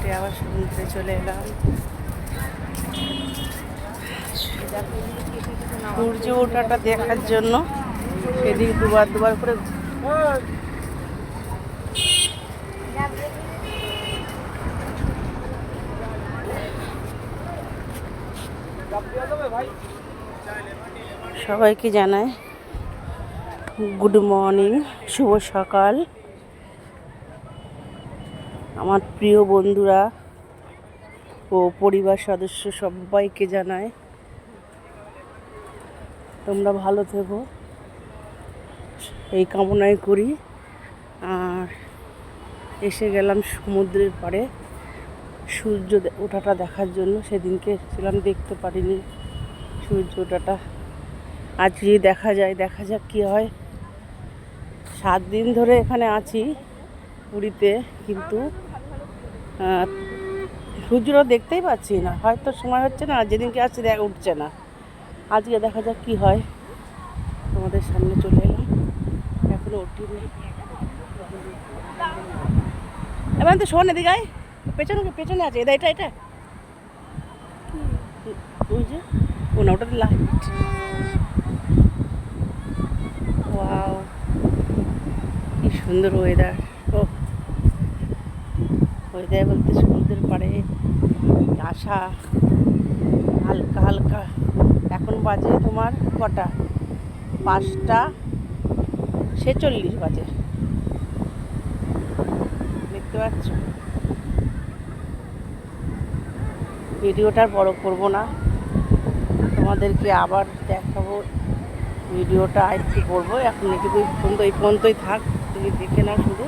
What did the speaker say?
থেকে আবার সমুদ্রে চলে এলাম সূর্য ওঠাটা দেখার জন্য। সেদিক দুবার দুবার করে সবাইকে জানায় গুড মর্নিং, শুভ সকাল। আমার প্রিয় বন্ধুরা ও পরিবার সদস্য সবাইকে জানায় তোমরা ভালো থেকো, এই কামনাই করি। আর এসে গেলাম সমুদ্রের পাড়ে সূর্য ওঠাটা দেখার জন্য। সেদিনকে ছিলাম, দেখতে পারিনি সূর্য ওঠাটা। আজ যদি দেখা যায়, দেখা যাক কী হয়। 7 দিন ধরে এখানে আছি পুরীতে, কিন্তু সূর্যটা দেখতেই পাচ্ছি না। হয়তো সময় হচ্ছে না, যেদিনকে আসছে দেখা উঠছে না। আজকে দেখা যাক কী হয়। তোমাদের সামনে চলে এলাম, এখনো উঠিনি। এবার তো শোন এদিকে, পেছনে পেছনে আছে, এটা এটা ওই যে ওটা লাইট। ওয়াও, কি সুন্দর ওয়েদার। ও ওয়েদার বলতে সমুদ্রের পাড়ে আসা হালকা হালকা। এখন বাজে তোমার কটা? 5টা 46 বাজে। দেখতে পাচ্ছ? ভিডিওটা বড় করব না, তোমাদেরকে আবার দেখাবো। ভিডিওটা একটু করবো, এখন এটুকু এই পর্যন্তই থাক, তুমি দেখে নাও শুধু।